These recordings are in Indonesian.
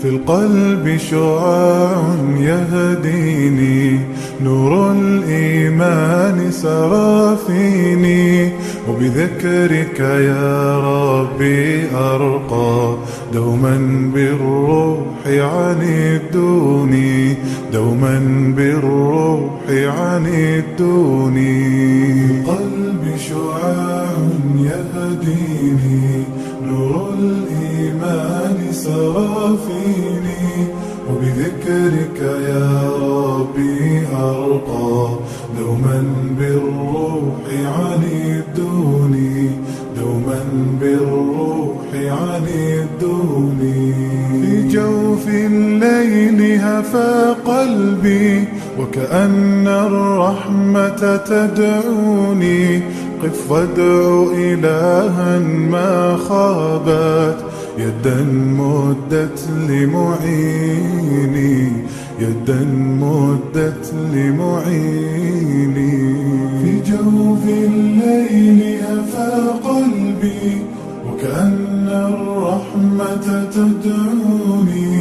في القلب شعاع يهديني، نور الإيمان سرى فيني، وبذكرك يا ربي أرقى، دوما بالروح عنيدوني، دوما بالروح عنيدوني. في القلب شعاع يهديني، نور الإيمان سرى فيني، وبذكرك يا ربي أرقى، دوما بالروح عنيدوني، دوما بالروح عنيدوني. في جوف الليل هفى قلبي، وكأن الرحمة تدعوني، قف وادع إلها ما خابت، يدا مدت لمعيني، يدا مدت لمعيني. في جوف الليل هفى قلبي، وكأن الرحمة تدعوني،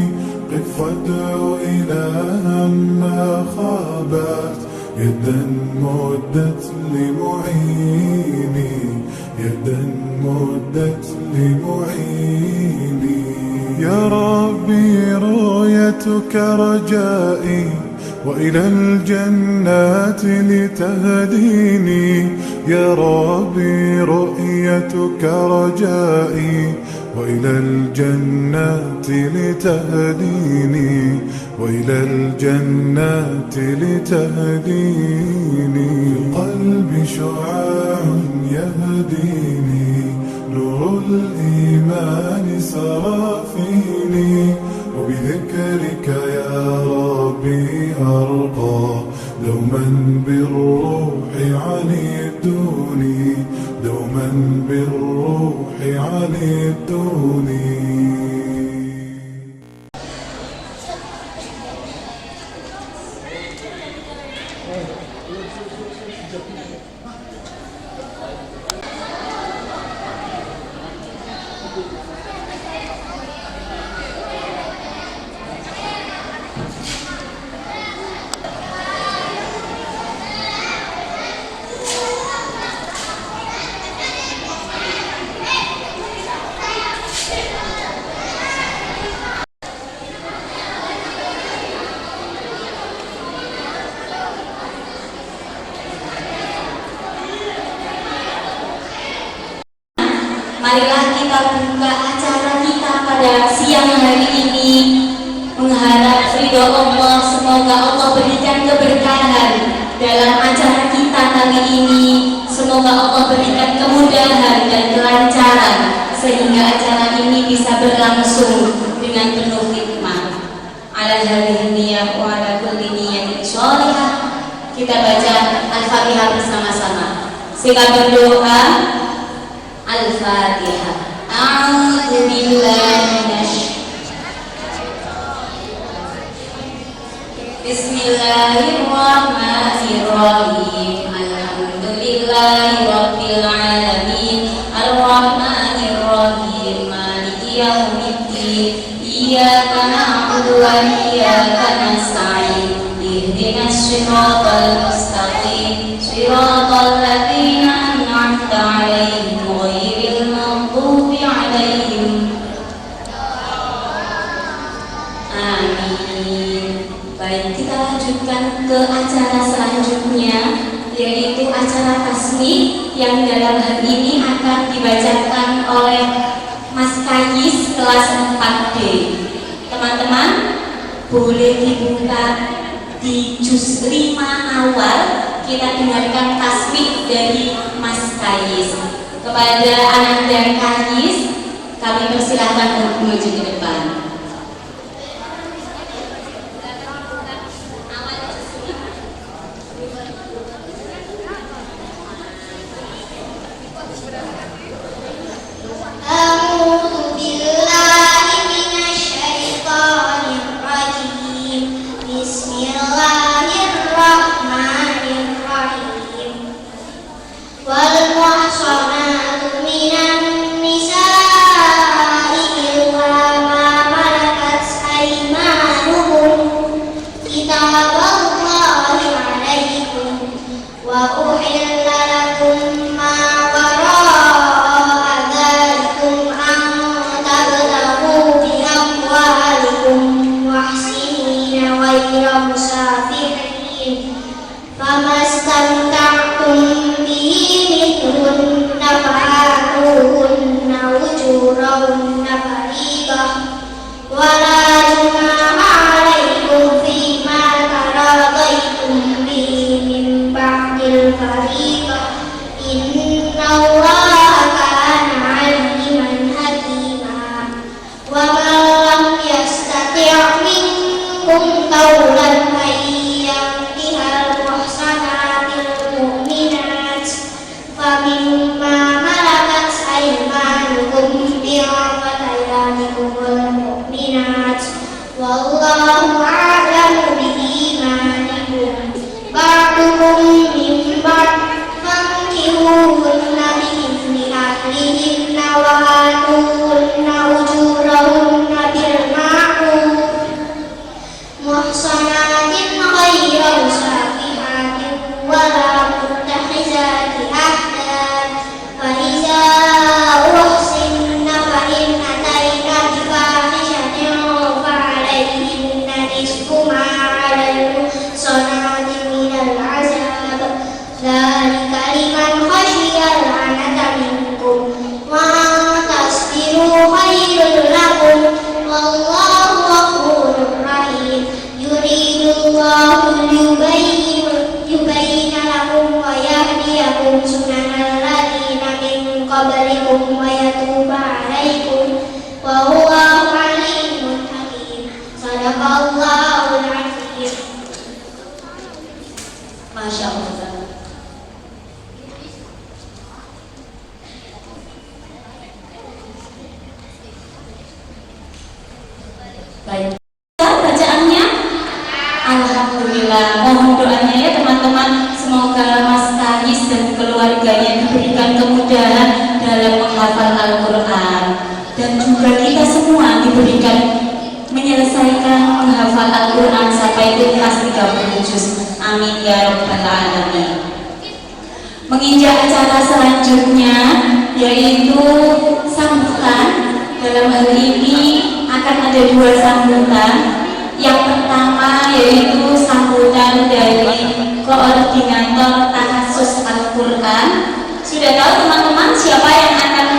قف وادع إلها ما خابت، يدا مدت لمعيني، يدا مدت لمعيني. يا ربي رؤيتك رجائي، وإلى الجنات لتهديني، يا ربي رؤيتك رجائي، وإلى الجنات لتهديني، وإلى الجنات لتهديني. في القلب شعاع يهديني، نور الإيمان سرى فيني، وبذكرك يا ربي أرقى، دوما بالروح عنيدوني، دوما بالروح عنيدوني. Marilah kita buka acara kita pada siang hari ini mengharap ridho Allah. Semoga Allah berikan keberkahan dalam acara kita kali ini. Semoga Allah berikan kemudahan dan kelancaran sehingga acara ini bisa berlangsung dengan penuh hikmah. Ala hadhihi niyyah wa ala kulli niyyatin shalihah. Kita baca Al-Fatihah bersama-sama. Silakan berdoa. Al-Fatihah. A'udzu billahi Bismillahirrahmanirrahim. Alhamdulillahi rabbil alamin. Ar-Rahmanirrahim. Maliki yaumiddin. Iyyaka na'budu wa iyyaka nasta'in. Ihdinas siratal mustaqim. Siratal ladzina an'amta 'alaihim. Baik, kita lanjutkan ke acara selanjutnya, yaitu acara tasmih yang dalam hal ini akan dibacakan oleh Mas Kayis kelas 4D. Teman-teman, boleh dibuka di juz 5 awal, kita dengarkan tasmih dari Mas Kayis. Kepada Ananda Kayis, kami persilahkan untuk maju ke depan. والمحصنات من النساء إلا ما قولا أن ينكح المحصنات المؤمنات فمما ملكت أيمانكم من فتياتكم المؤمنات والله أعلم بإيمانكم بعضكم من بعض فانكحوهن بإذن أهلهن وآتوهن أجورهن بالمعروف محصنات غير مسافحات ولا متخذات أخدان فإذا أحسن فإن أتين بفاحشة فعليهن نصف ما على المحصنات من العذاب ذلك لمن خشي العنة منكم وأن تصبروا خير لكم والله غفور رحيم يريد الله ليبين لكم ويهديكم سنن الذين من قبلكم ويتوب عليكم والله عليم حكيم صدق الله العظيم. Masya Allah. Baik, bacaannya Alhamdulillah. Mohon doanya ya teman-teman, semoga Mas Kais dan keluarganya diberikan kemudahan dalam menghafal Al-Quran, dan juga kita semua diberikan menyelesaikan menghafal Al-Quran sampai tuntas 30 juz. Amin ya rabbal alamin. Menginjak acara selanjutnya yaitu sambutan. Dalam hal ini akan ada 2 sambutan. Yang pertama yaitu sambutan dari koordinator Tahassus Al-Quran. Sudah tahu teman-teman siapa yang akan?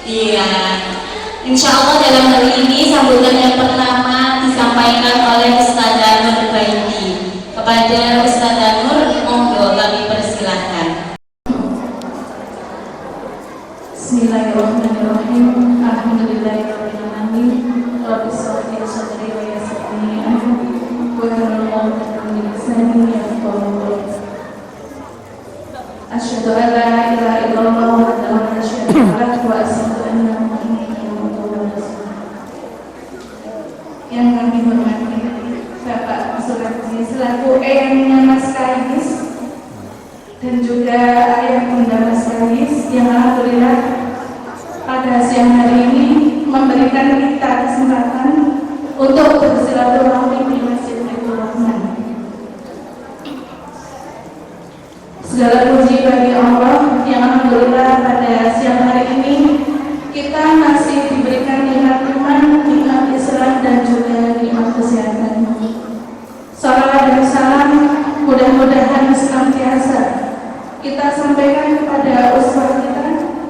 Iya, insya Allah dalam hal ini sambutan yang pertama disampaikan oleh Ustadzah Nur Baiti. Kepada Ustadzah Nur, monggo kami persilahkan. Bismillahirrahmanirrahim. Alhamdulillahirabbil alamin. Rabbi shrah li sadri wa yassir li amri wahlul 'uqdatam min lisani yafqahu qawli. Asyhadu an la ilaha illallah wahdahu la syarika lahu wa asyhadu anna Muhammadan abduhu wa rasuluh. Yang kami hormati Bapak Suratji selaku eyangnya Mas Kais dan juga ayah bunda Mas Kais yang alhamdulillah pada siang hari ini memberikan kita kesempatan untuk bersilaturahmi di Masjid Baitur Rahman. Segala puji bagi Allah yang alhamdulillah pada siang hari ini kita masih diberikan nikmat iman, nikmat Islam dan juga nikmat kesehatan. Salawat dan salam mudah-mudahan senantiasa kita sampaikan kepada uswah kita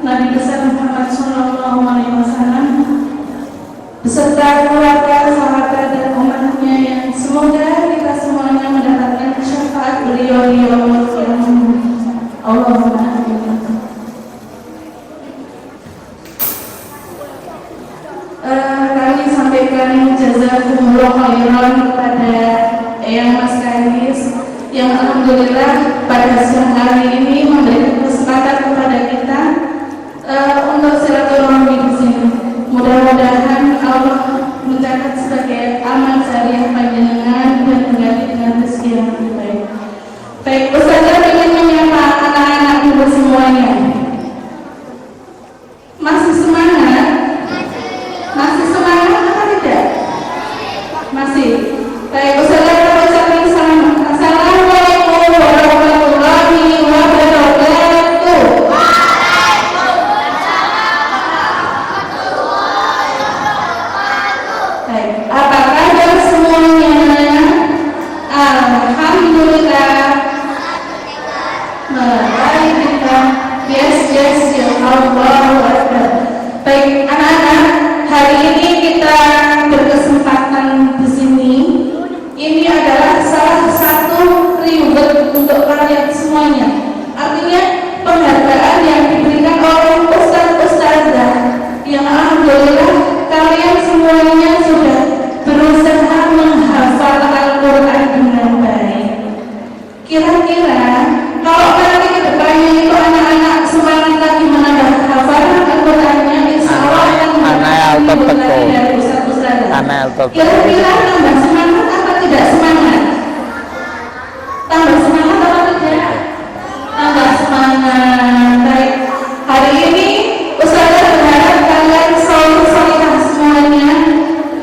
Nabi besar Muhammad SAW beserta keluarga, sahabat dan umatnya yang semoga kita semuanya mendapatkan syafaat beliau di yaumul qiyamah. Allahumma amin. Kami sampaikan jazakumullah khairan kepada Eyang Mas Kais yang alhamdulillah pada siang hari ini memberikan kesempatan kepada kita untuk silaturahmi di sini. Mudah-mudahan Allah mencatat sebagai amal jariah panjenengan dan mengganti dengan rezeki yang lebih baik. Baik, Ustazah ingin menyapa anak-anak dulu semuanya. Masih semangat? Masih semangat atau tidak? Masih. Baik, Ustazah kita ucapkan salam. Assalamualaikum warahmatullahi wabarakatuh. Baik, apa kabar semuanya? Alhamdulillah. Baik kita. Yes, ya Allah. Baik, anak-anak, hari ini kita berkesempatan di sini. Kira-kira tambah semangat apa tidak semangat? Tambah semangat apa tidak? Tambah semangat. Baik. Hari ini Ustazah berharap kalian solid-solidah semuanya,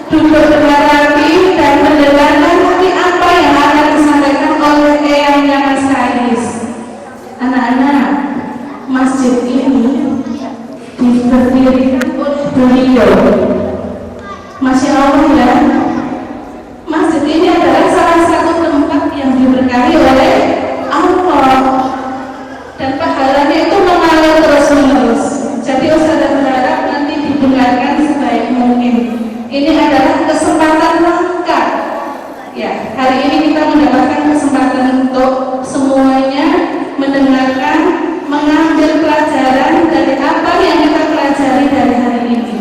duduk dengan rapi dan mendengarkan nanti apa yang akan disampaikan oleh eyangnya Mas Kais. Anak-anak, masjid ini diberdirikan oleh beliau. Masya Allah ya, masjid ini adalah salah satu tempat yang diberkahi oleh Allah dan pahalanya itu mengalir terus-menerus. Jadi Ustazah berharap nanti didengarkan sebaik mungkin. Ini adalah kesempatan langka. Ya, hari ini kita mendapatkan kesempatan untuk semuanya mendengarkan, mengambil pelajaran dari apa yang kita pelajari dari hari ini.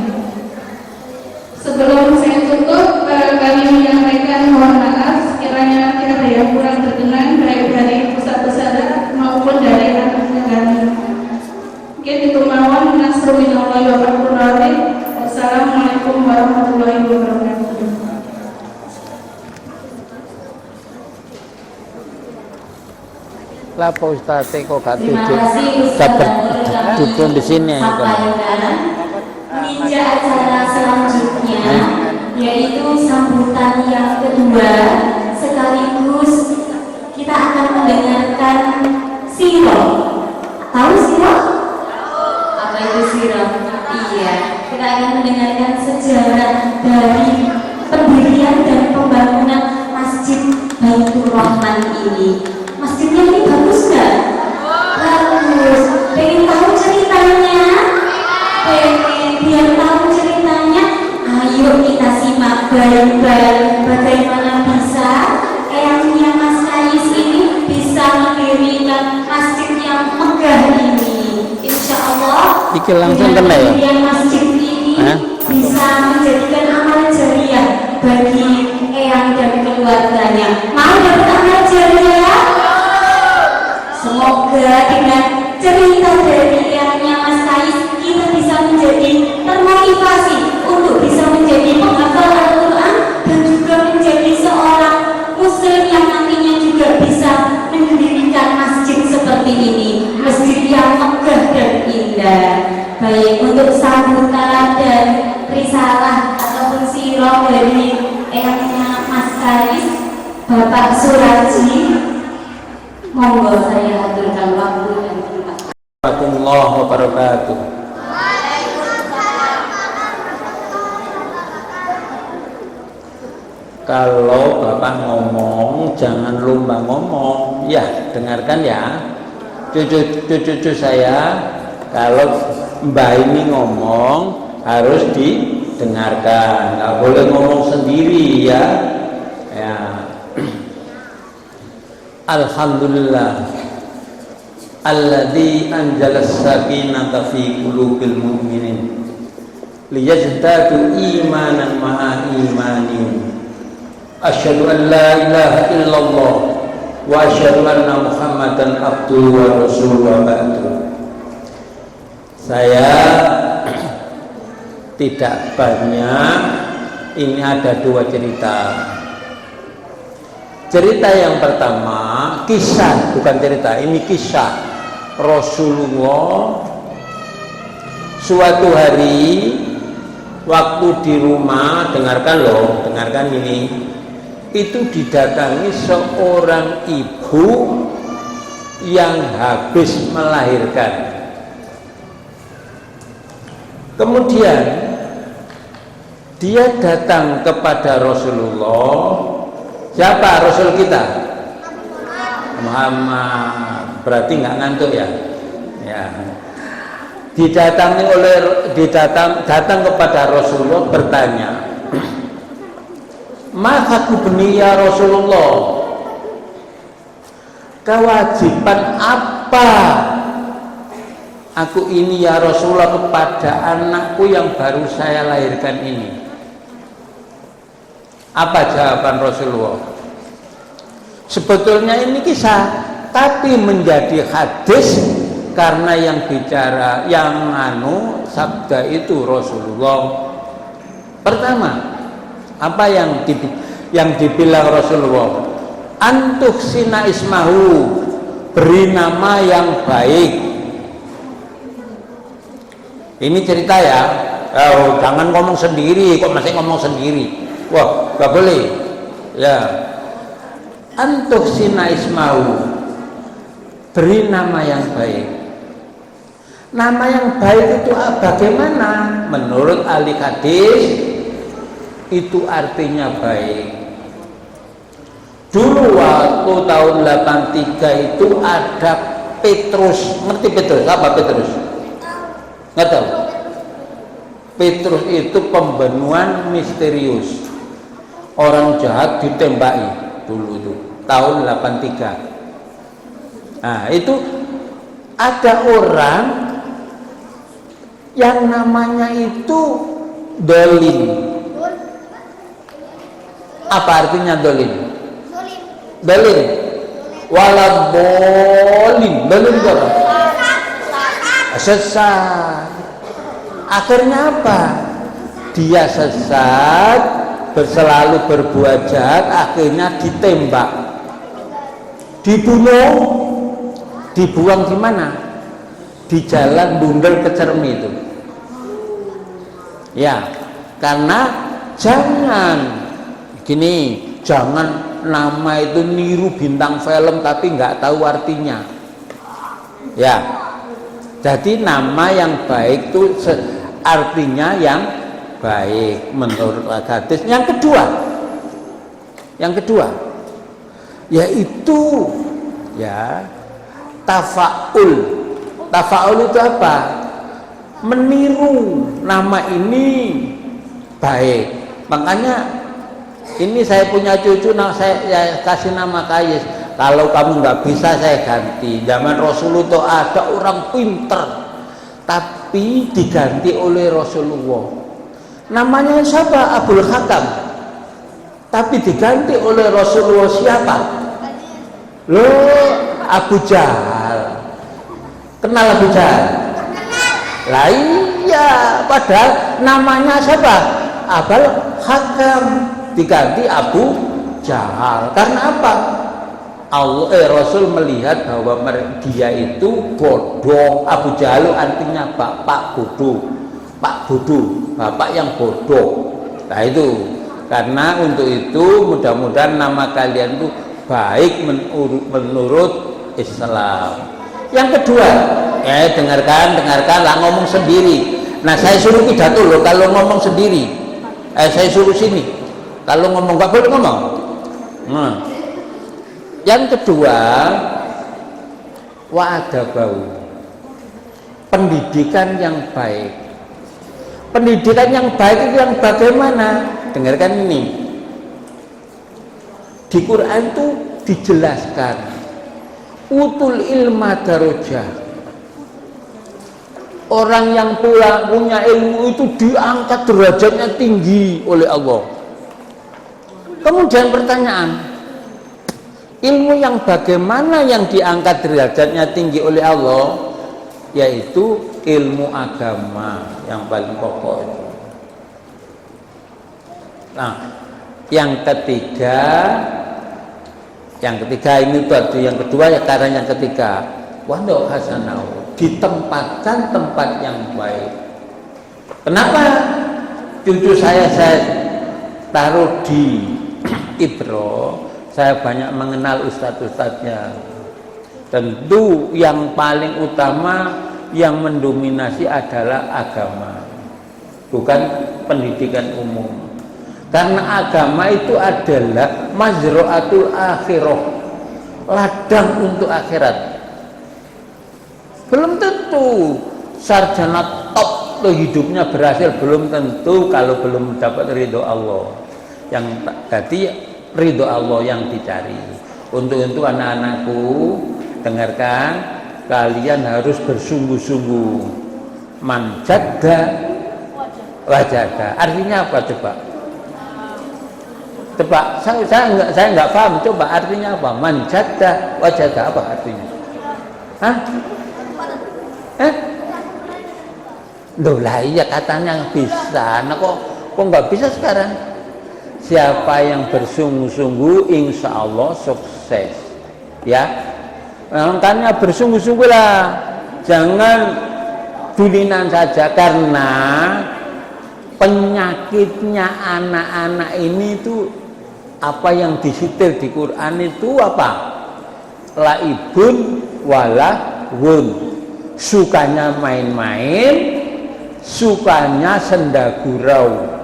Sebelum saya tutup, kami menyampaikan mohon maaf sekiranya nanti ada yang kurang berkenan baik dari Ustaz-Ustazah maupun dari anak-anak kami. Mungkin itu mawon nasruminallahi wa barakatuh. Wassalamualaikum warahmatullahi wabarakatuh. Lah Ustaz kok gak Terima duduk? kasih Dapat Ustazah. duduk di sini ya. Meninjau acara selanjutnya, yaitu sambutan yang kedua, sekaligus kita akan mendengarkan sirah. Tahu sirah? Apa itu sirah? Iya, kita akan mendengarkan sejarah dari pendirian dan pembangunan Masjid Baitur Rahman ini. Masjidnya ini bagus nggak? Bagus. Pengen tahu ceritanya? Biar tahu ceritanya, ayo kita simak baik-baik bagaimana bisa eyangnya Mas Kais ini bisa mendirikan masjid yang megah ini. Insya Allah Iki langsung kena ya? pendirian masjid ini bisa menjadikan amal jariah bagi eyang dan keluarganya. Mau dapat amal jariah? Semoga dengan cerita dari eyangnya Mas Kais kita bisa menjadi termotivasi untuk bisa menjadi penghafal Al-Quran dan juga menjadi seorang muslim yang nantinya juga bisa mendirikan masjid seperti ini, masjid yang megah dan indah. Baik, untuk sambutan dan risalah ataupun sirah dari eyangnya Mas Kais, Bapak Suraji, monggo saya aturkan waktu dan tempat. Warahmatullahi wabarakatuh. Kalau Bapak ngomong jangan lomba ngomong. Ya, dengarkan ya. Cucu saya, kalau Mbak ini ngomong harus didengarkan. Nggak boleh ngomong sendiri ya. Ya. Alhamdulillah alladzi anzala as-sakinata fi qulubil mu'minin liyazdadu imanan ma'a imanihim. Asyhadu an la ilaha illallah wa asyhadu anna Muhammadan abduhu wa rasuluhu wa ba'du. Saya tidak banyak, ini ada dua cerita. Cerita yang pertama, kisah, bukan cerita, ini kisah Rasulullah. Suatu hari waktu di rumah, dengarkan loh, dengarkan ini, itu didatangi seorang ibu yang habis melahirkan. Kemudian dia datang kepada Rasulullah. Siapa Rasul kita? Muhammad. Berarti nggak ngantuk ya? Ya. Datang kepada Rasulullah bertanya, "Maka kubni ya Rasulullah? Kewajiban apa aku ini ya Rasulullah kepada anakku yang baru saya lahirkan ini?" Apa jawaban Rasulullah? Sebetulnya ini kisah, tapi menjadi hadis karena yang bicara, yang sabda itu Rasulullah. Pertama, Apa yang dibilang Rasulullah? Antuhsina ismahu, beri nama yang baik. Ini cerita ya. Oh, jangan ngomong sendiri, kok masih ngomong sendiri. Wah, gak boleh. Ya. Antuhsina ismahu, beri nama yang baik. Nama yang baik itu bagaimana? Menurut ahli hadis itu artinya baik. Dulu waktu tahun 83 itu ada Petrus. Ngerti Petrus? Apa Petrus? Nggak tahu. Petrus itu pembunuhan misterius. Orang jahat ditembaki dulu itu tahun 83. Nah, itu ada orang yang namanya itu Dolin. Apa artinya Dolin? Dolin. Waladolin. Dolin itu apa? Sesat. Akhirnya apa? Dia sesat, selalu berbuat jahat, akhirnya ditembak, dibunuh, dibuang di mana? Di jalan Bundel ke Cermi itu. Ya, karena jangan nama itu niru bintang film tapi nggak tahu artinya. Ya, jadi nama yang baik itu artinya yang baik menurut hadis. Yang kedua yaitu ya tafaul. Tafaul itu apa? Meniru nama ini baik. Makanya ini saya punya cucu, saya kasih nama Kayes. Kalau kamu nggak bisa saya ganti. Zaman Rasulullah ada orang pinter tapi diganti oleh Rasulullah. Namanya siapa? Abdul Hakam. Tapi diganti oleh Rasulullah siapa? Loh, Abu Jahal. Kenal Abu Jahal? Lah iya, padahal namanya siapa? Abdul Hakam, diganti Abu Jahal. Karena apa? Rasul melihat bahwa dia itu bodoh. Abu Jahal artinya bapak bodoh, pak bodoh, bapak yang bodoh. Nah itu, karena untuk itu mudah-mudahan nama kalian itu baik menurut Islam. Yang kedua, dengarkan lah, ngomong sendiri. Nah saya suruh pidato loh kalau ngomong sendiri. Saya suruh sini. Kalau ngomong nggak boleh ngomong. Nah. Yang kedua, wa'adabau, pendidikan yang baik. Pendidikan yang baik itu yang bagaimana? Dengarkan ini. Di Quran itu dijelaskan utul ilma darajah. Orang yang punya ilmu itu diangkat derajatnya tinggi oleh Allah. Kemudian pertanyaan, ilmu yang bagaimana yang diangkat derajatnya tinggi oleh Allah? Yaitu ilmu agama yang paling pokok itu. Nah, yang ketiga ini batu yang kedua ya, karena yang ketiga wandok hasanau, ditempatkan tempat yang baik. Kenapa cucu saya taruh di Ibro? Saya banyak mengenal ustadz-ustadznya. Tentu yang paling utama yang mendominasi adalah agama, bukan pendidikan umum. Karena agama itu adalah mazra'atul akhirah, ladang untuk akhirat. Belum tentu sarjana top tuh hidupnya berhasil, belum tentu kalau belum dapat ridho Allah. Yang tadi ridho Allah yang dicari. Untuk itu anak-anakku, dengarkan, kalian harus bersungguh-sungguh. Man jadda wajada. Artinya apa coba? Coba, saya nggak paham. Coba artinya apa? Man jadda wajada, apa artinya? Hah? Loh lah iya katanya bisa. Nah kok nggak bisa sekarang? Siapa yang bersungguh-sungguh insya Allah sukses. Ya, makanya bersungguh-sungguhlah, jangan dulinan saja, karena penyakitnya anak-anak ini tuh apa yang disitir di Quran itu apa? Laibun walahun, sukanya main-main, sukanya senda gurau.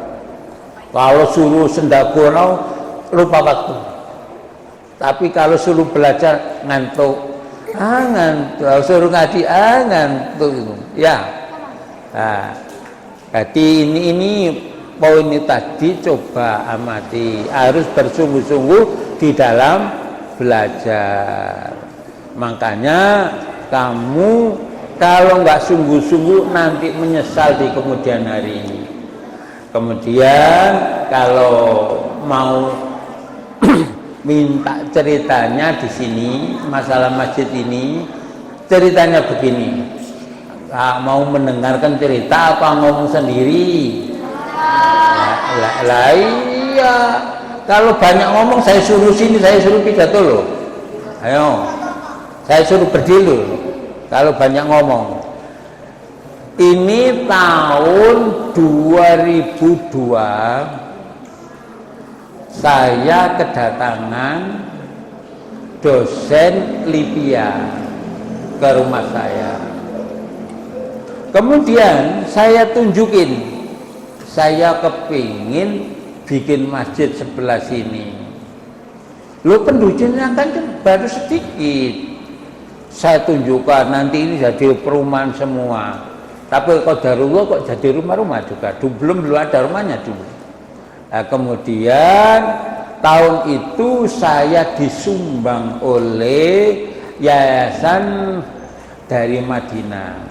Kalau suruh senda gurau lupa waktu, tapi kalau suruh belajar ngantuk, ngantuk. Kalau suruh ngaji ngantuk itu. Ya. Nah, jadi ini poin ini tadi coba amati, harus bersungguh-sungguh di dalam belajar. Makanya kamu kalau nggak sungguh-sungguh nanti menyesal di kemudian hari. Kemudian kalau mau minta ceritanya di sini masalah masjid ini, ceritanya begini. Mau mendengarkan cerita apa ngomong sendiri? Lah iya, kalau banyak ngomong saya suruh sini, saya suruh pidato loh. Ayo, saya suruh berdiri loh. Kalau banyak ngomong. Ini tahun 2002 saya kedatangan dosen Libya ke rumah saya. Kemudian saya tunjukin, saya kepingin bikin masjid sebelah sini. Lo penduduknya kan baru sedikit. Saya tunjukkan nanti ini jadi perumahan semua. Tapi qadarullah kok jadi rumah-rumah juga. Belum ada rumahnya dulu. Nah, kemudian tahun itu saya disumbang oleh yayasan dari Madinah.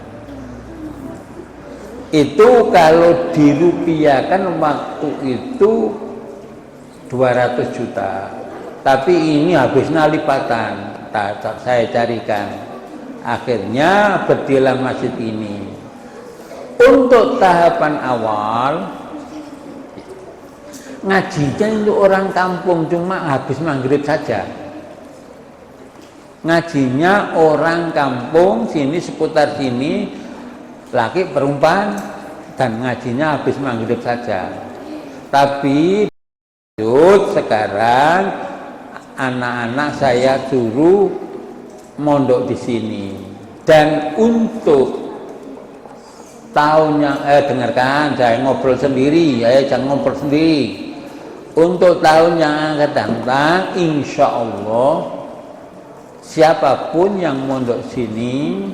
Itu kalau dirupiahkan waktu itu 200 juta. Tapi ini habisnya lipatan. Saya carikan. Akhirnya berdirilah masjid ini. Untuk tahapan awal ngajinya itu orang kampung cuma habis maghrib saja. Ngajinya orang kampung sini seputar sini, laki perempuan, dan ngajinya habis maghrib saja. Tapi sekarang anak-anak saya suruh mondok di sini. Dan untuk tahun yang dengarkan, saya ngobrol sendiri, jangan ngobrol sendiri. Untuk tahun yang akan datang, insya Allah siapapun yang mondok sini,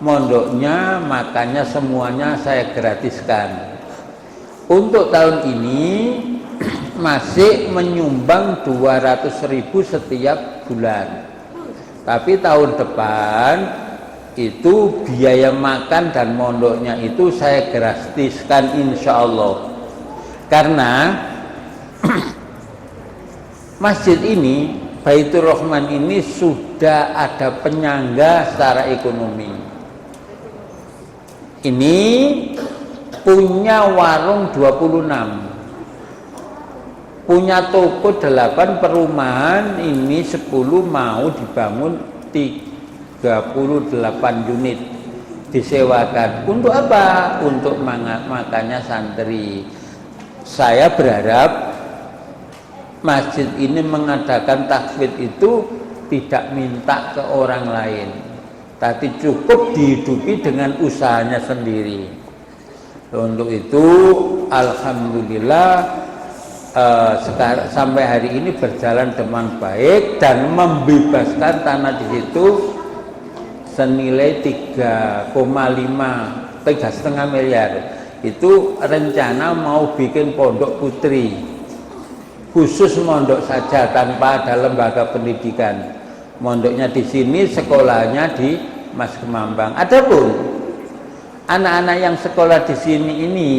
mondoknya, makannya semuanya saya gratiskan. Untuk tahun ini masih menyumbang 200.000 setiap bulan. Tapi tahun depan itu biaya makan dan mondoknya itu saya gratiskan insya Allah. Karena masjid ini, Baitur Rahman ini sudah ada penyangga secara ekonomi. Ini punya warung 26, punya toko 8, perumahan ini 10 mau dibangun 38 unit disewakan. Untuk apa? Untuk makannya santri. Saya berharap masjid ini mengadakan tahfidz itu tidak minta ke orang lain, tapi cukup dihidupi dengan usahanya sendiri. Untuk itu alhamdulillah sekarang sampai hari ini berjalan dengan baik dan membebaskan tanah di situ senilai 3,5 miliar. Itu rencana mau bikin pondok putri khusus mondok saja tanpa ada lembaga pendidikan. Mondoknya di sini, sekolahnya di Mas Kemambang. Adapun anak-anak yang sekolah di sini ini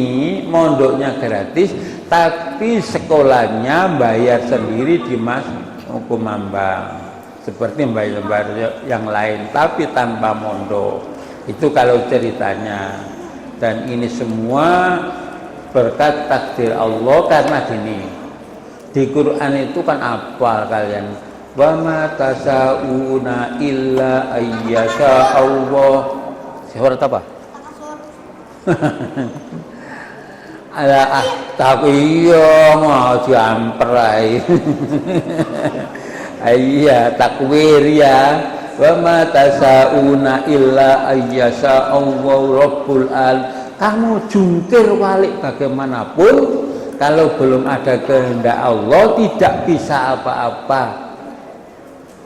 mondoknya gratis, tapi sekolahnya bayar sendiri di Mas Kemambang. Seperti lembar-lembar yang lain, tapi tanpa mondok. Itu kalau ceritanya. Dan ini semua berkat takdir Allah. Karena gini, Di Quran itu kan hafal kalian. Wa ma tasauna illa ayyasha Allah. Surat apa? Ala tapi iya mau diamperai. Iya takwir ya. Wa ma tasauna illa ayyasha Allah Rabbul al. Kamu jungkir balik bagaimanapun, kalau belum ada kehendak Allah tidak bisa apa-apa.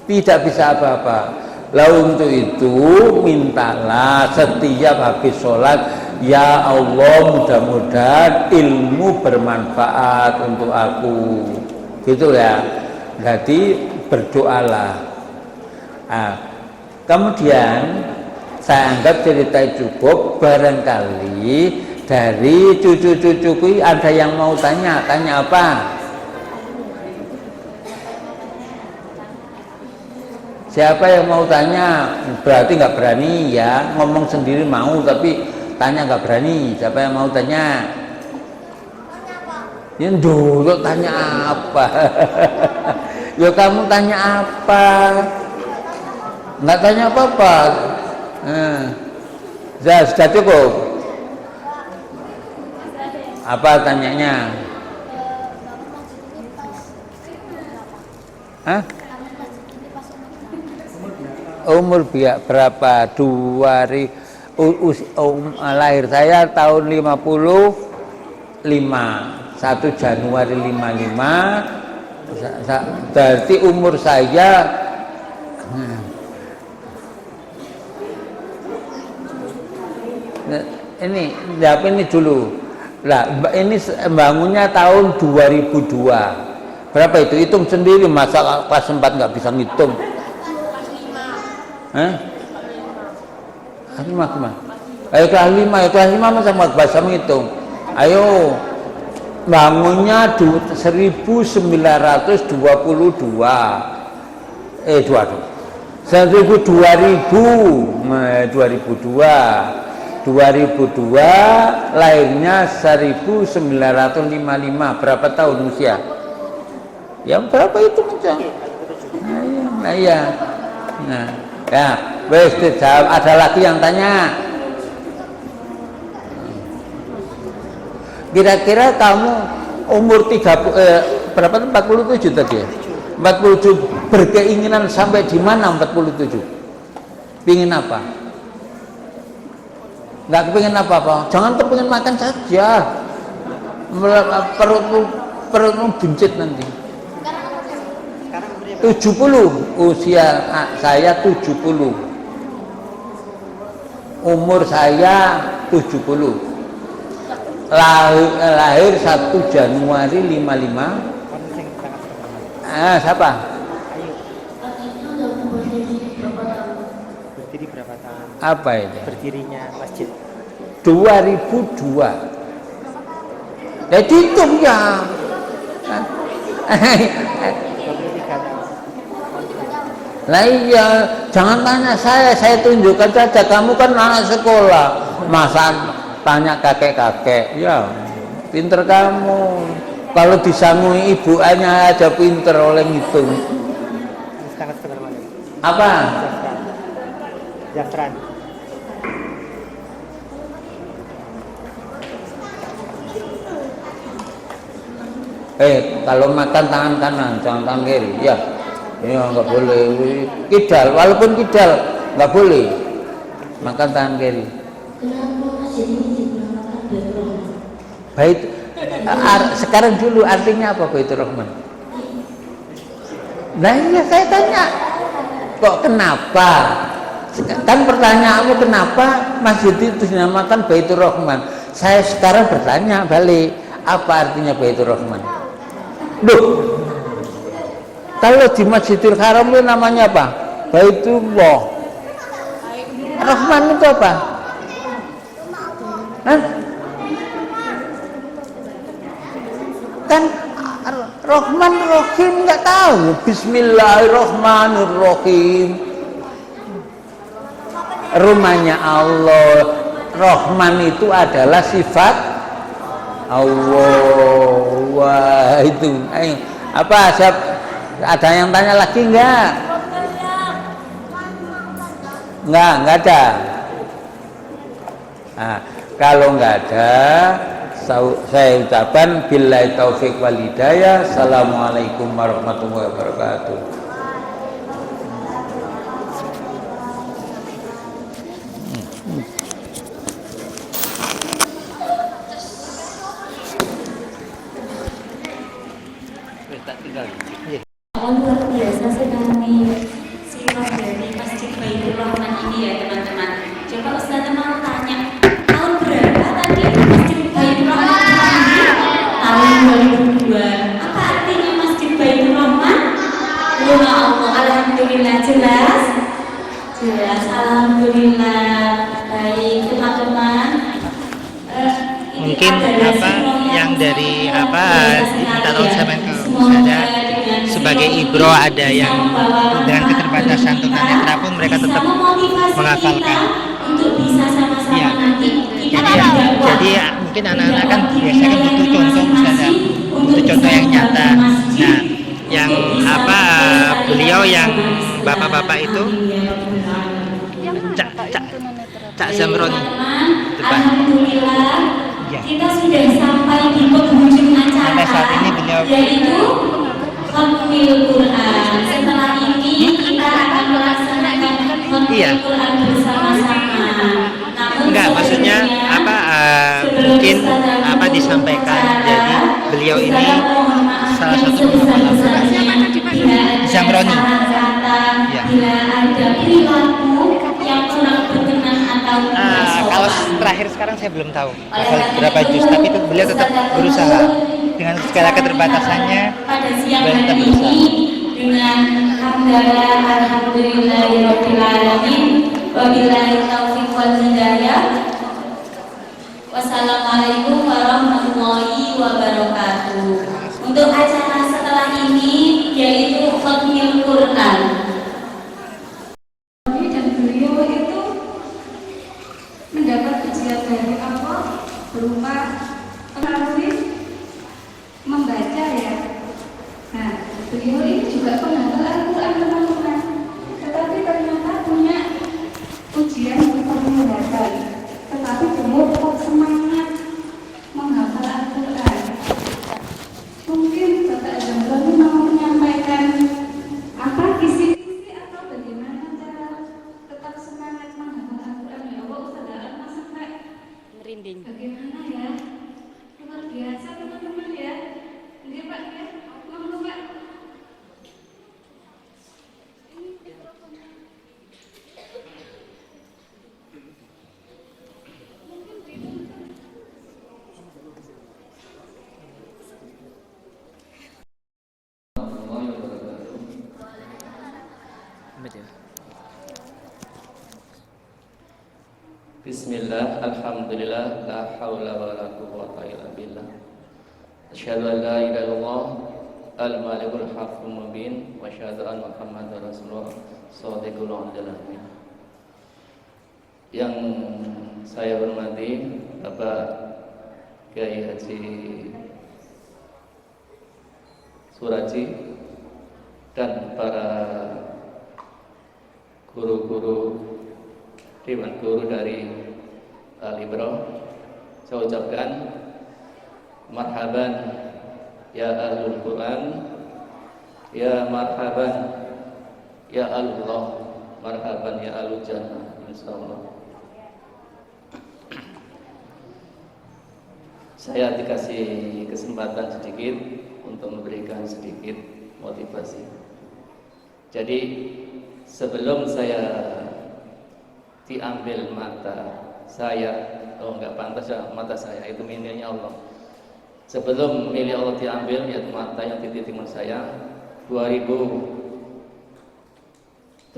Tidak bisa apa-apa. Lah untuk itu mintalah setiap habis sholat, ya Allah mudah-mudahan ilmu bermanfaat untuk aku. Gitu ya. Jadi berdoalah. Nah, kemudian saya anggap cerita cukup. Barangkali dari cucu-cucuku ada yang mau tanya apa? Siapa yang mau tanya? Berarti nggak berani ya, ngomong sendiri mau tapi tanya nggak berani. Siapa yang mau tanya? Ya dulu tanya apa? Ya kamu tanya apa? Nggak tanya apa-apa. Sudah cukup. Apa tanyanya? Hah? Umur berapa? Lahir saya tahun 55, 1 Januari 55. Berarti umur saya ini dulu. Lah, ini bangunnya tahun 2002. Berapa itu? Hitung sendiri, masa kelas 4 nggak bisa ngitung. Kelas 5 kemana? Ayo kelas 5, ya kelas 5 masa nggak bisa menghitung. Ayo, bangunnya 1922. 2002, lahirnya 1955. Berapa tahun usia? Ya berapa itu macam? Nah iya. Nah, ya, wes dijawab. Ada lagi yang tanya. Kira-kira kamu umur 30 berapa? 47 tadi ya? 47, berkeinginan sampai di mana 47? Pingin apa? Nggak kepingin apa-apa, jangan kepingin makan saja, perutmu buncit nanti. 70, usia saya 70, umur saya 70, lahir 1 Januari 55. Siapa? Berdiri berapa tahun? Apa itu? Berdirinya masjid 2002. Ya hitung ya. 23 tahun. Lah iya, jangan tanya saya tunjukkan saja. Kamu kan anak sekolah, masa tanya kakek-kakek? Ya, pinter kamu. Kalau disangui ibu hanya aja pinter oleh ngitung. Setengah mana? Apa? Jafran. Kalau makan tangan kanan, jangan tangan kiri. Ya, nggak boleh. Kidal, walaupun kidal nggak boleh. Makan tangan kiri. Baik. Sekarang dulu artinya apa Baitur Rahman? Nah iya saya tanya, kok kenapa? Kan pertanyaanmu kenapa masjid itu dinamakan Baitur Rahman? Saya sekarang bertanya balik, apa artinya Baitur Rahman? Loh, kalau di Masjidil Haram itu namanya apa? Baitullah. Rahman itu apa? Hah? Kan Rahman Rahim nggak tahu. Bismillahirrahmanirrahim. Rumahnya Allah. Rahman itu adalah sifat Allah. Wah itu. Apa? Ada yang tanya lagi enggak? Enggak ada. Nah, kalau enggak ada, saya ucapkan billahi taufik wal hidayah. Assalamualaikum warahmatullahi wabarakatuh. Luar biasa sekali sirah dari Masjid Baitur Rahman ini ya teman-teman. Coba Ustazah mau tanya, tahun berapa tadi Masjid Baitur Rahman ini? Tahun 2002. Apa artinya Masjid Baitur Rahman? Ya Allah, alhamdulillah jelas. Alhamdulillah. Baik teman-teman. Mungkin apa yang dari apa minta tolong sama ke Ustazah sebagai ibro, ada yang dengan keterbatasan tunanetra pun mereka tetap menghafalkan. Untuk bisa sama-sama Iya. nanti kita Jadi mungkin anak-anak kan biasanya kan butuh contoh Ustazah, butuh contoh yang nyata. Nah, yang apa beliau yang bapak-bapak itu Cak Zamroni depan. Alhamdulillah Ya. kita sudah sampai di penghujung acara, Sampai saat ini beliau yaitu Khatmil Quran. Setelah ini kita akan melaksanakan Khatmil Quran bersama-sama. Namun enggak, maksudnya apa mungkin apa disampaikan. Jadi beliau ini salah satu Zamroni. Ya. Bila ada perilaku yang kurang berkenan atau Kalau terakhir sekarang saya belum tahu hafal berapa juz, tapi itu beliau tetap berusaha dengan segala keterbatasannya. Pada siang Beliau tetap hari berusaha. ini dengan hamdalah alhamdulillahirabbil alamin wabillahi taufiq wal hidayah. Wassalamualaikum warahmatullahi wabarakatuh. Untuk acara setelah ini yaitu Khatmil Quran. Dan beliau itu mendapat ujian dari Allah berupa melalui membaca ya. Nah, beliau ini juga penghafal Al-Quran teman-teman, tetapi ternyata punya ujian berupa membaca. Tetapi beliau tetap semangat menghafal Al-Quran. Mungkin Bapak Zamroni mau menyampaikan apa kisi-kisi atau bagaimana cara tetap semangat menghafal Al-Quran. Ya Allah, Ustazah Alma sampai merinding. bagaimana ya? Luar biasa teman-teman ya. Ini Pak ya, ngomong Pak. Bismillah, alhamdulillah, la haula wa la quwwata illa billah. Asyhadu an la ilaha illallah, al-malikul haqqul mubin, wa asyhadu anna Muhammadar Rasulullah, shadiqul wa'dil amin. Yang saya hormati Bapak Kiai Haji Suraji dan para guru-guru Dewan Guru dari Al-Ibro, saya ucapkan marhaban ya ahlul Quran, ya marhaban ya Allah, marhaban ya ahlul jannah, insyaallah. Saya dikasih kesempatan sedikit untuk memberikan sedikit motivasi. Jadi sebelum saya diambil mata saya, enggak pantas ya, mata saya itu miliknya Allah. Sebelum milik Allah diambil, yaitu mata yang dititipkan saya 2008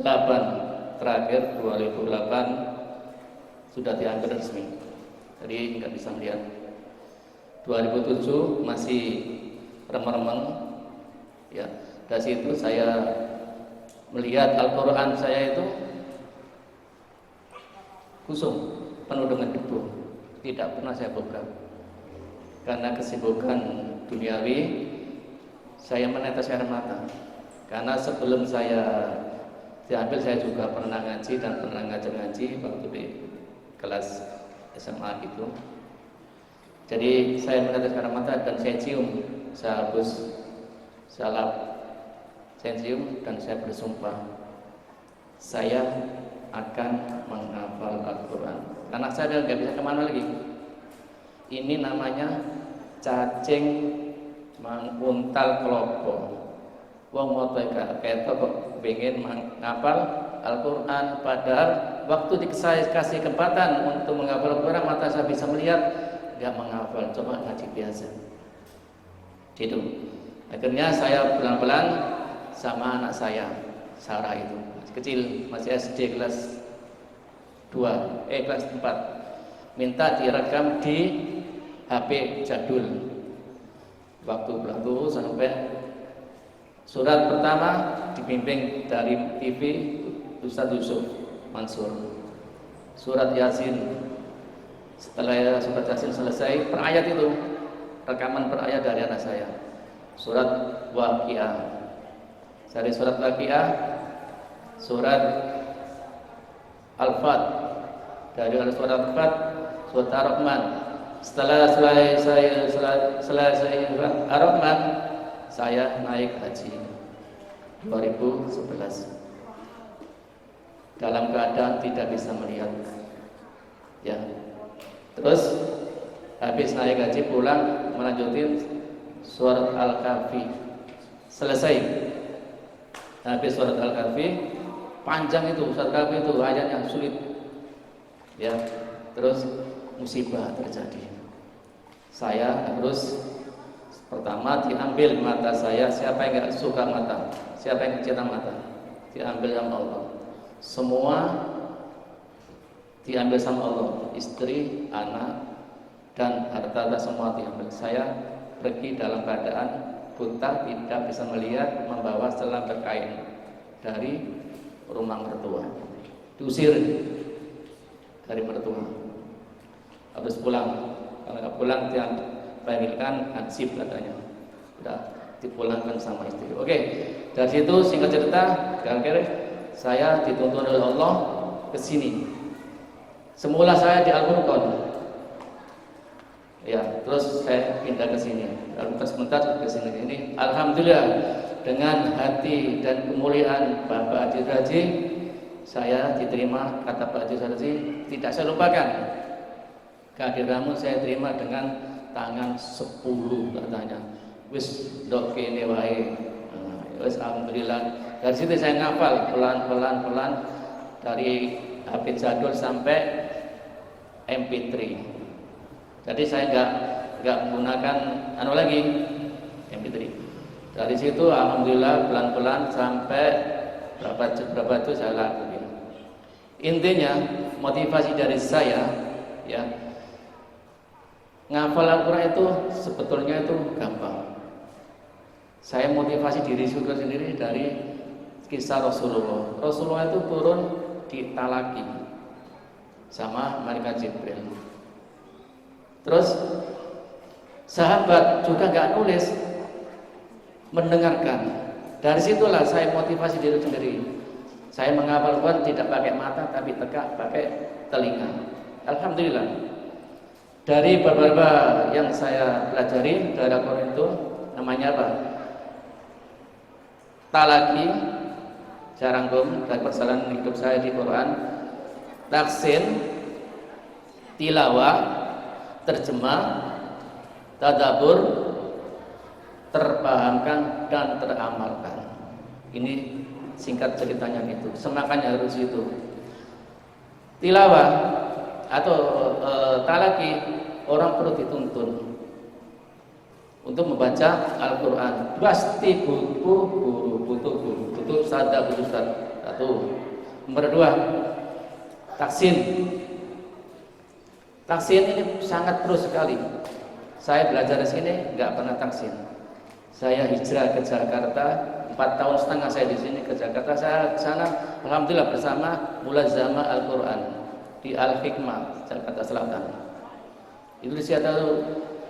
terakhir 2008 sudah diambil resmi, jadi nggak bisa melihat. 2007 masih remeng-remeng, ya. Dari situ saya melihat Al-Quran saya itu kusum, penuh dengan debu, tidak pernah saya buka karena kesibukan duniawi. saya menetes air mata. Karena sebelum saya diambil, saya juga pernah ngaji dan pernah ngaji waktu di kelas SMA itu. Jadi saya menetes air mata dan saya cium, saya habis salap, saya cium dan saya bersumpah saya akan menghafal Al-Quran. Karena saya nggak bisa kemana lagi. Ini namanya cacing menguntal kelopo. Wong moto ketok kok pengen menghafal Al-Quran, padahal waktu saya kasih kesempatan untuk menghafal Al-Quran, mata saya bisa melihat, nggak menghafal, coba ngaji biasa. Gitu. Akhirnya saya pelan-pelan sama anak saya, Sarah itu masih kecil, masih SD kelas 2, kelas 4, minta direkam di HP jadul. Waktu sampai surat pertama dibimbing dari TV Ustaz Yusuf Mansur. Surat Yasin. Setelah surat Yasin selesai, per ayat itu rekaman per ayat dari anak saya. Surat Waqiah. Dari surat Waqiah, surat Al-Fat. Dari surat Al-Fat, surat Ar-Rahman. Setelah selesai Ar-Rahman, saya naik haji 2011 dalam keadaan tidak bisa melihat, ya. Terus habis naik haji pulang melanjutin surat Al-Kahfi, selesai. Habis surat Al-Kahfi, panjang itu surat Al-Kahfi itu ayatnya sulit, ya. Terus musibah terjadi. Saya harus pertama diambil mata saya. Siapa yang nggak suka mata? Siapa yang cinta mata? Diambil sama Allah. Semua diambil sama Allah. Istri, anak, dan harta semua diambil. Saya pergi dalam keadaan buta, tidak bisa melihat, membawa selang berkain dari rumah mertua. Diusir dari mertua. Habis pulang. Kalau nggak pulang dia panggilkan hansip katanya, udah dipulangkan sama istri. Oke, dari situ singkat cerita, akhirnya saya dituntun oleh Allah ke sini. Semula saya di Al-Furqan, ya, terus saya pindah ke sini. Lalu sebentar ke sini. Ini alhamdulillah dengan hati dan kemuliaan Bapak Haji Raji, saya diterima. Kata Pak Haji Raji, tidak saya lupakan. Kehadiranmu saya terima dengan tangan 10 katanya. Wis dok kene wae. Wis alhamdulillah. Dari situ saya ngapal pelan dari HP jadul sampai MP3. Jadi saya enggak menggunakan lagi MP3. Dari situ alhamdulillah pelan-pelan sampai berapa itu saya lakuin. Intinya motivasi dari saya, ya, ngafal Al-Quran itu sebetulnya itu gampang. Saya motivasi diri juga sendiri dari kisah Rasulullah. Rasulullah itu turun di Talaki sama malaikat Jibril. Terus sahabat juga nggak nulis, mendengarkan. Dari situlah saya motivasi diri sendiri. Saya menghafal Al-Quran tidak pakai mata tapi tegak pakai telinga. Alhamdulillah. Dari beberapa yang saya pelajari dari Al-Quran itu namanya apa? Talaki, jarangkum dari perjalanan hidup saya di Quran, taksin, tilawah, terjemah, tadabbur, terpahamkan dan teramalkan. Ini singkat ceritanya gitu. Semakannya harus itu. Tilawah atau talaki, orang perlu dituntun untuk membaca Al-Quran. Pasti butuh guru, butuh sada, butuh satu. Nomor 2, taksin. Taksin ini sangat perlu sekali. Saya belajar di sini nggak pernah taksin. Saya hijrah ke Jakarta 4 tahun setengah saya di sini ke Jakarta. Saya ke sana alhamdulillah bersama Mulazamah Al-Quran di Al-Hikmah Jakarta Selatan. Itu di situ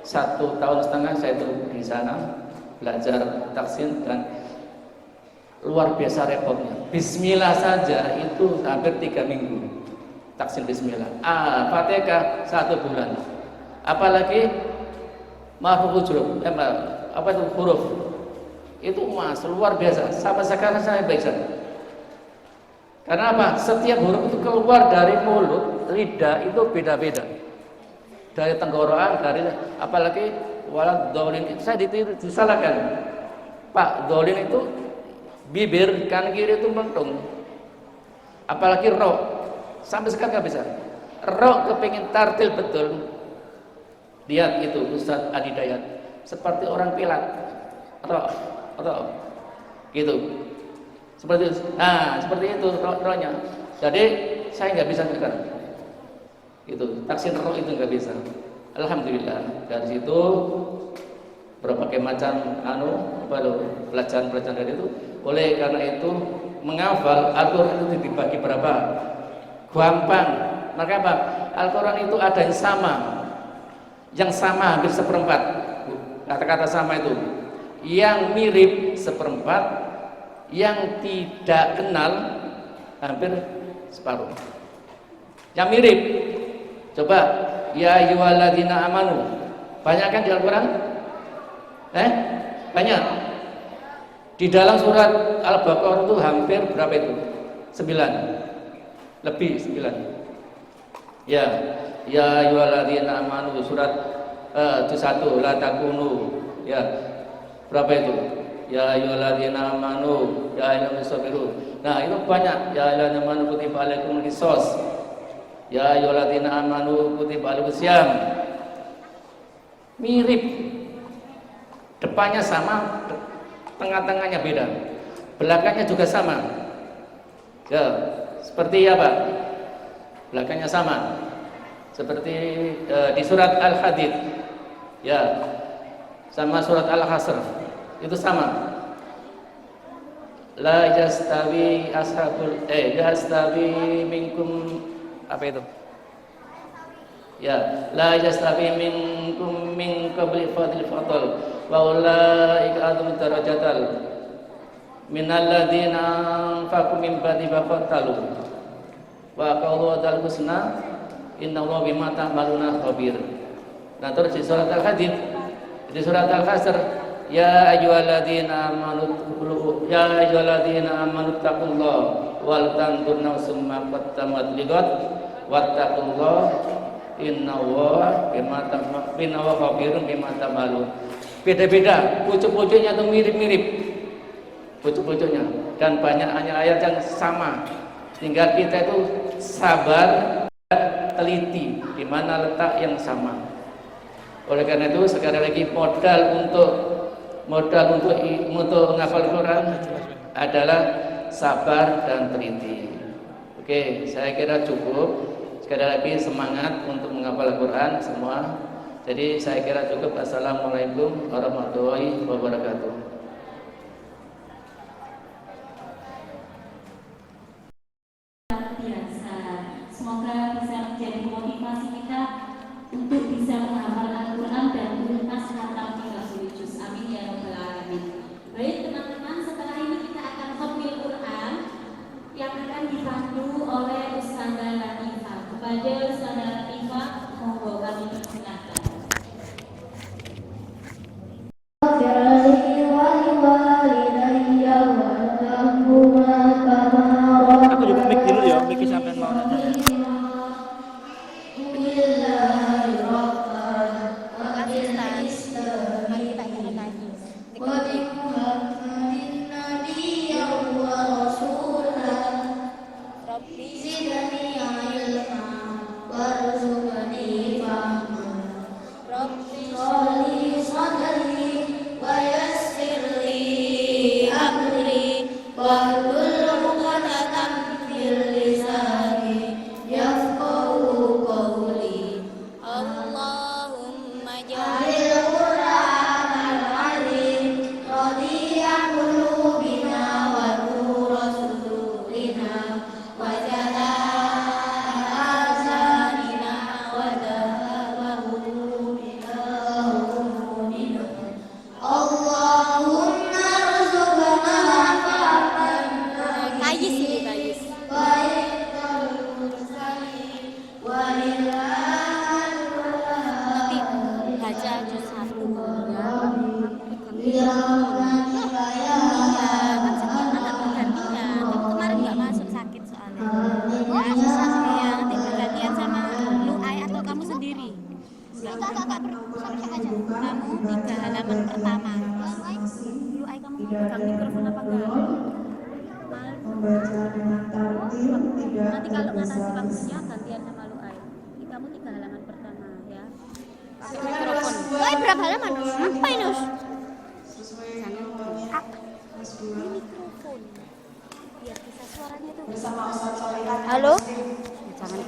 1 tahun setengah saya itu di sana belajar taksin dan luar biasa repotnya. Bismillah saja itu hampir 3 minggu taksin bismillah. Fatihah 1 bulan. Apalagi mahfuz huruf, apa itu huruf? Itu luar biasa. Sampai sekarang saya baca. Karena apa? Setiap huruf itu keluar dari mulut, lidah itu beda-beda. Dari tenggorokan, dari apalagi walad dolin. Saya disalahkan. Pak, dolin itu bibir, kan kiri itu melengkung. Apalagi ro. Sampai sekarang nggak bisa. Ro kepingin tartil betul. Lihat itu Ustaz Adi Dayat. Seperti orang pilat. Ro. Gitu. Seperti itu. Nah, seperti itu rohnya. Jadi saya nggak bisa sekarang. Itu taksin roh itu nggak bisa. Alhamdulillah dari situ berbagai macam pelajaran dari itu. Oleh karena itu menghafal Al-Quran itu dibagi berapa? Gampang. Maka apa? Al-Quran itu ada yang sama hampir seperempat. Kata-kata sama itu. Yang mirip seperempat. Yang tidak kenal hampir separuh. Yang mirip, coba ya ayyuhalladzina amanu. Banyak kan di Al-Quran? Banyak. Di dalam surat Al-Baqarah itu hampir berapa itu? 9. Lebih 9. Ya ayyuhalladzina amanu surat 1 la takunu. Ya. Berapa itu? Ya ayyuhalladzina amanu ya ayyuhal sabiru. Nah, itu banyak. Ya ayyuhalladzina amanu kutiba alaikumul qisas. Ya ayyuhalladzina amanu kutiba alaikumus syiyam. Mirip. Depannya sama, tengah-tengahnya beda. Belakangnya juga sama. Ya, seperti apa? Belakangnya sama. Seperti di surat Al-Hadid. Ya. Sama surat Al-Hasr. Itu sama. La yastawi minkum apa itu? Ya, la yastawi minkum min qabli fadil fadl wa ulaika adzmu darajatal minal ladzina anfaqu min ba'di ma qatalu wa qawlu dal husna innallaha bima ta'maluna khabir. Nah, terus di surat Al-Hadid, di surat Al-Hasr ya ayyuhalladzina amanu taqullaha wal tanzur nafsum ma qaddamat lighad wattaqullaha innallaha bima ta'maluna khabirun bima ta'malun. Beda-beda, pucuk-pucuknya itu mirip-mirip. Pucuk-pucuknya dan banyak hanya ayat yang sama. Sehingga kita itu sabar dan teliti di mana letak yang sama. Oleh karena itu sekali lagi modal untuk menghafal Quran adalah sabar dan teliti. Oke, saya kira cukup. Sekali lagi semangat untuk menghafal Quran semua. Jadi saya kira cukup. Assalamualaikum warahmatullahi wabarakatuh. Biasa. Semoga bisa menjadi motivasi kita untuk bisa menghafal Al-Quran dan meluntas khatam 30 juz. Amin ya rabbal alamin. Baik teman-teman, setelah ini kita akan khatamil Quran yang akan dipandu oleh Ustazah Latifah. Kepada Ustazah Latifah, monggo kami persilakan. Aku juga mic dulu ya, mic sampai mau nanya. Allah Birahmatika ya Kan sekian ada pergantian. Kamu kemarin nggak masuk sakit soalnya. Ya, susah sih ya. Nanti pergantian sama Luai atau kamu sendiri. Kamu 3 halaman pertama. Luai kamu mau pegang mikrofon apa enggak? Nanti kalau ngatasi waktunya gantian sama Luai. Ini kamu 3 halaman pertama ya. Pakai mikrofon. Luai berapa halaman? Apa ini Us? Ini mikrofon. Biar bisa suaranya tuh. Halo? Jangan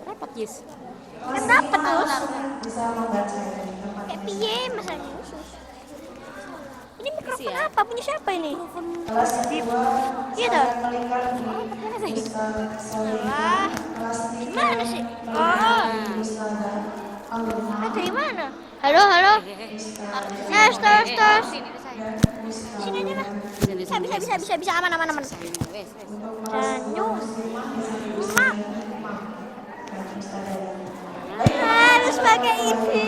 repot, Yes. Kan dapat Us. Kayak piye masanya Us? Ini mikrofon apa? Punya siapa ini? Iya dah. Salah. Gimana sih? Oh. Dari mana? Halo, halo. Tes. Sini aja lah. Bisa aman. Janyus. Mak. Harus pakai ini.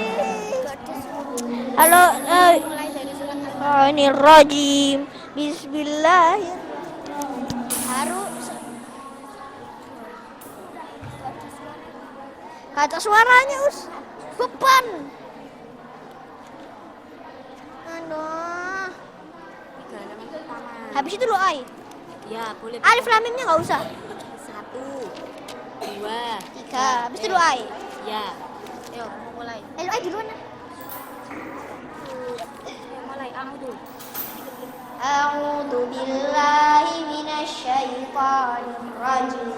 Halo, ini rajim. Bismillahirrahmanirrahim. Harus. Kata suaranya Us. Beban. Aduh. 3 halaman pertama. Habis itu doa. Ya, boleh. Alif lam mimnya nggak usah. 1 2 3. Habis itu doa. Ya. Ayo, mulai. Doa duluan. Ayo mulai kamu tuh. A'udzu billahi minasyaitonir rajim.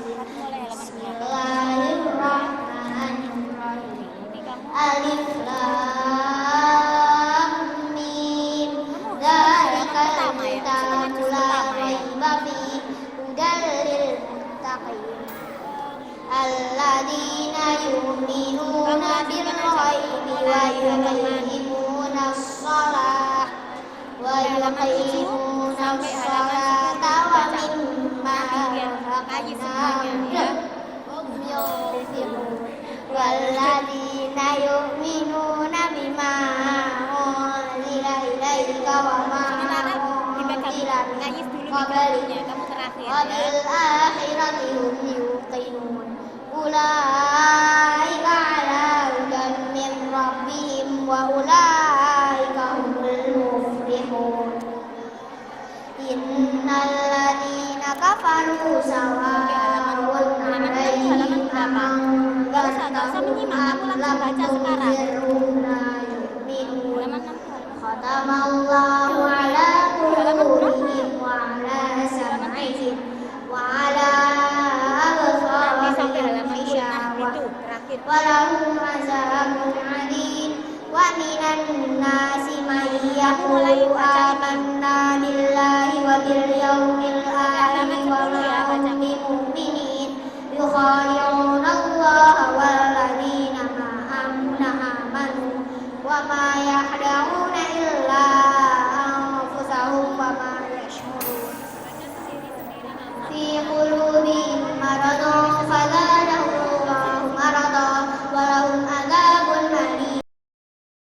Bismillahirrahmanirrahim. Alif lam mim. Dzalikal kitabu la raiba fihi hudal lil muttaqin. Alladzina yu'minuna bil ghaibi wa yuqimuna shalah wa yuqimuna sholata wa mimma razaqnahum yunfiqun walladzina yu'minuna bima unzila ilaika wa ma unzila min qablika Kamu terakhir wa bil akhirati hum yuqinun ulaika ala hudan min rabbihim wa ulaika humul muflihun innal ladzina kafaru sawa'un 'alaihim Gak usah menyimak, kamu langsung baca sekarang. Khatamallahu ala qulubihim wa ala sam'ihim wa ala absarihim ghishawah wa lahum azabun 'alim wa minan nasi man yaqulu amanna billahi wa bil yawmil akhir wa ma hum bimu'minin yukhadi'una Allah wal ladzina amanu wa ma yahda'un